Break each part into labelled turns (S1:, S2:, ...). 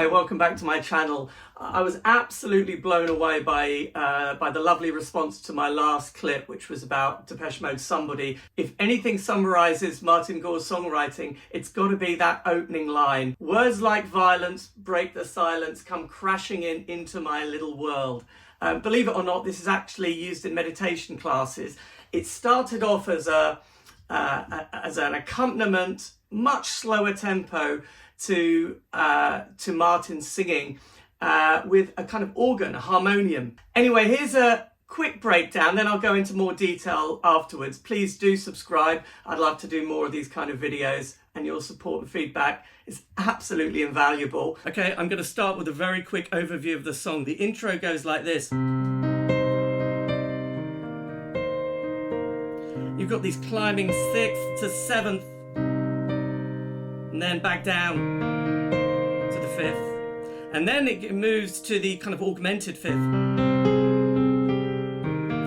S1: Hi, welcome back to my channel. I was absolutely blown away by the lovely response to my last clip, which was about Depeche Mode Somebody. If anything summarizes Martin Gore's songwriting, it's got to be that opening line. Words like violence break the silence, come crashing into my little world. Believe it or not, this is actually used in meditation classes. It started off as an accompaniment, much slower tempo, to Martin singing with a kind of organ, a harmonium. Anyway, here's a quick breakdown, then I'll go into more detail afterwards. Please do subscribe. I'd love to do more of these kind of videos, and your support and feedback is absolutely invaluable. Okay, I'm going to start with a very quick overview of the song. The intro goes like this. You've got these climbing 6th to 7th, and then back down to the 5th, and then it moves to the kind of augmented 5th,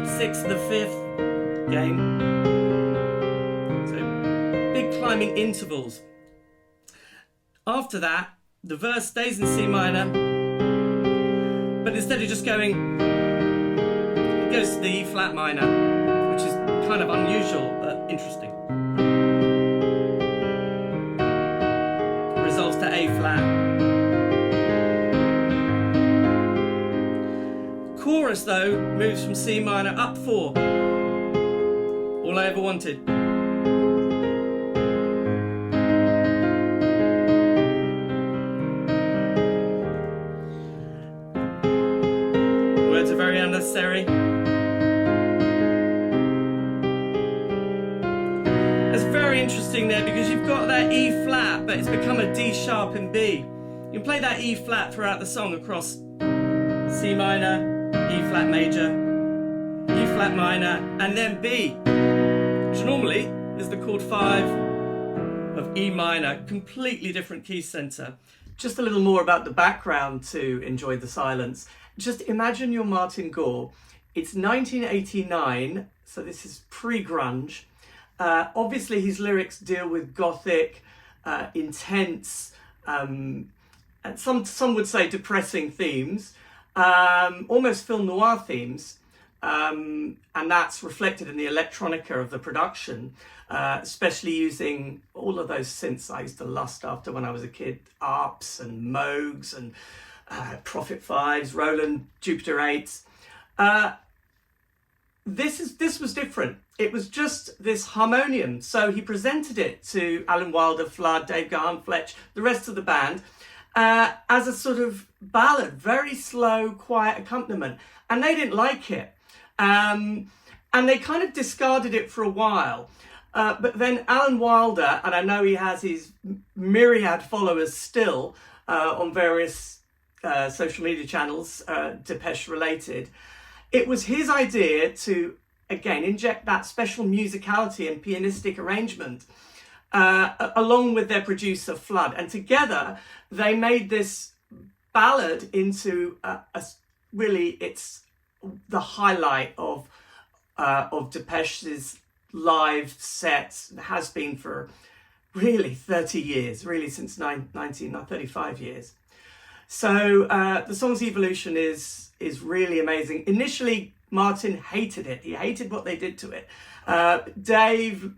S1: 6th to the 5th again. So big climbing intervals. After that, the verse stays in C minor, but instead of just going, it goes to the E flat minor, which is kind of unusual but interesting. Resolves to A flat. Chorus though moves from C minor up 4. All I ever wanted. Words are very unnecessary. It's very interesting there because you've got that E flat, but it's become a D sharp in B. You can play that E flat throughout the song across C minor, E flat major, E flat minor, and then B, which normally is the chord 5 of E minor, completely different key center. Just a little more about the background to enjoy the silence. Just imagine you're Martin Gore. It's 1989, so this is pre-grunge. Obviously his lyrics deal with gothic, intense, and some would say depressing themes, almost film noir themes, and that's reflected in the electronica of the production, especially using all of those synths I used to lust after when I was a kid, ARPs and Moogs and Prophet 5s, Roland Jupiter 8s. This was different. It was just this harmonium. So he presented it to Alan Wilder, Flood, Dave Gahan, Fletch, the rest of the band, as a sort of ballad, very slow, quiet accompaniment. And they didn't like it. And they kind of discarded it for a while. But then Alan Wilder, and I know he has his myriad followers still on various social media channels, Depeche related, it was his idea to, again, inject that special musicality and pianistic arrangement along with their producer Flood. And together they made this ballad into really, it's the highlight of Depeche's live sets. It has been for really 30 years, really since 35 years. So the song's evolution is really amazing. Initially, Martin hated it. He hated what they did to it. Dave,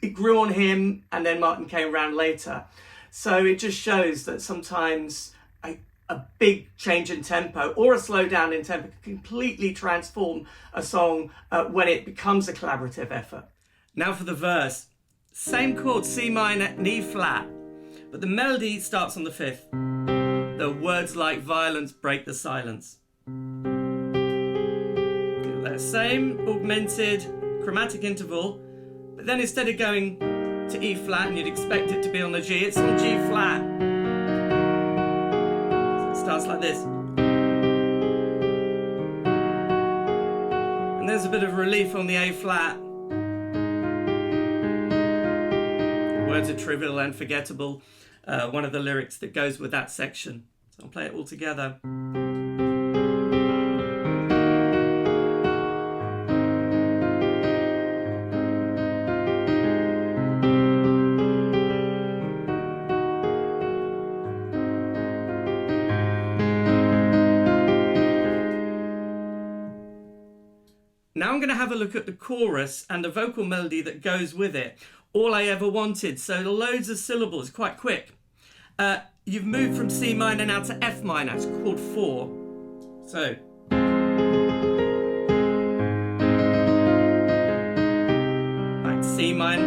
S1: it grew on him, and then Martin came around later. So it just shows that sometimes a big change in tempo or a slowdown in tempo can completely transform a song when it becomes a collaborative effort. Now for the verse. Same chord, C minor and E flat, but the melody starts on the 5th. The words like violence break the silence. That same augmented chromatic interval, but then instead of going to E flat and you'd expect it to be on the G, it's on G flat. So it starts like this. And there's a bit of relief on the A flat. Words are trivial and forgettable. One of the lyrics that goes with that section. So I'll play it all together. going to have a look at the chorus and the vocal melody that goes with it. All I Ever Wanted. So loads of syllables, quite quick. You've moved from C minor now to F minor. It's chord 4. So. Back to C minor.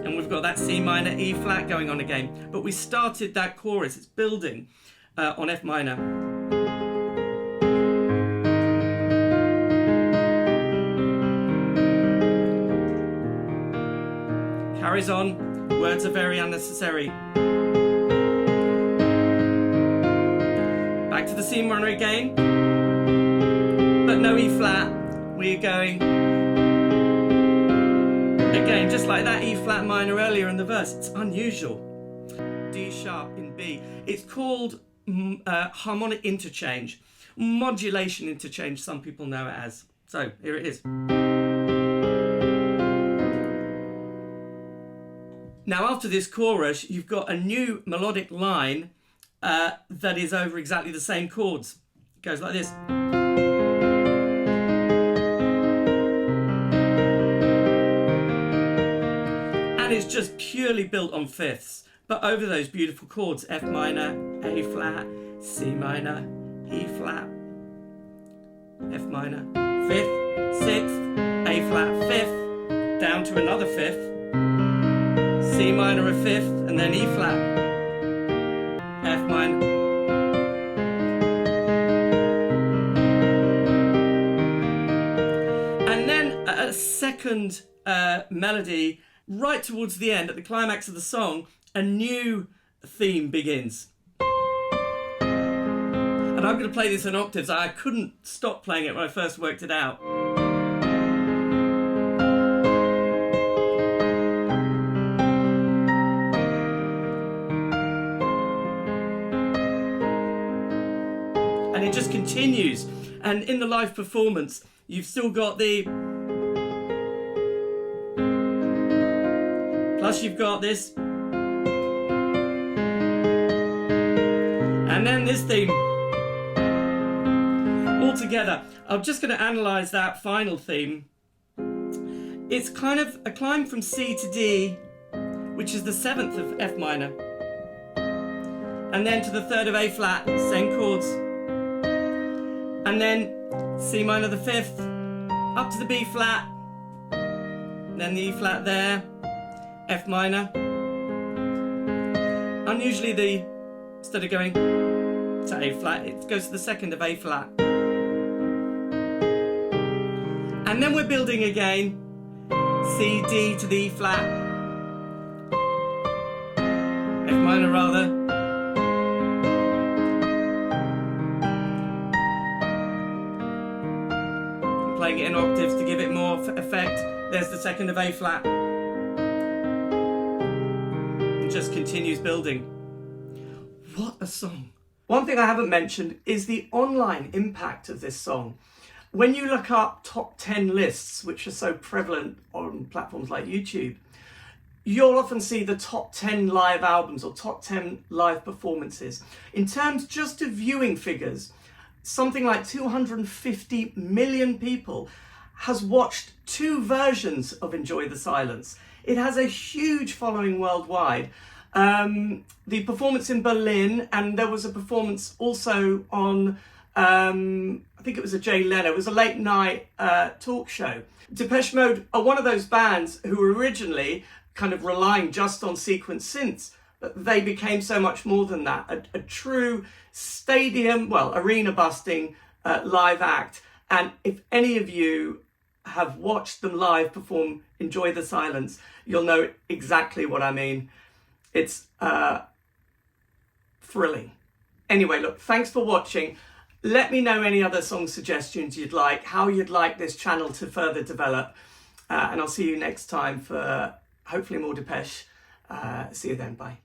S1: And we've got that C minor, E flat going on again. But we started that chorus. It's building on F minor. Carries on, words are very unnecessary. Back to the C minor again, but no E flat. We're going again, just like that E flat minor earlier in the verse. It's unusual. D sharp in B. It's called harmonic interchange, modulation interchange, some people know it as. So here it is. Now after this chorus, you've got a new melodic line that is over exactly the same chords. It goes like this. And it's just purely built on fifths, but over those beautiful chords: F minor, A flat, C minor, E flat, F minor, 5th, 6th, A flat, 5th, down to another 5th, C minor a 5th, and then E flat, F minor. And then a second melody, right towards the end, at the climax of the song, a new theme begins. And I'm going to play this in octaves. I couldn't stop playing it when I first worked it out. And it just continues. And in the live performance, you've still got the... Plus you've got this. And then this theme. All together. I'm just going to analyse that final theme. It's kind of a climb from C to D, which is the 7th of F minor. And then to the 3rd of A flat, same chords. And then C minor the 5th, up to the B flat, then the E flat there, F minor. Unusually instead of going to A flat, it goes to the 2nd of A flat. And then we're building again, C, D to the E flat, F minor rather. Playing it in octaves to give it more effect. There's the 2nd of A flat. It just continues building. What a song. One thing I haven't mentioned is the online impact of this song. When you look up top 10 lists, which are so prevalent on platforms like YouTube, you'll often see the top 10 live albums or top 10 live performances. In terms just of viewing figures, something like 250 million people has watched 2 versions of Enjoy the Silence. It has a huge following worldwide. The performance in Berlin, and there was a performance also on, I think it was a Jay Leno, it was a late night talk show. Depeche Mode are one of those bands who were originally kind of relying just on sequence synths, but they became so much more than that. A true stadium, well, arena busting live act. And if any of you have watched them live perform Enjoy the Silence, you'll know exactly what I mean. It's thrilling. Anyway, look, thanks for watching. Let me know any other song suggestions you'd like, how you'd like this channel to further develop. And I'll see you next time for hopefully more Depeche. See you then, bye.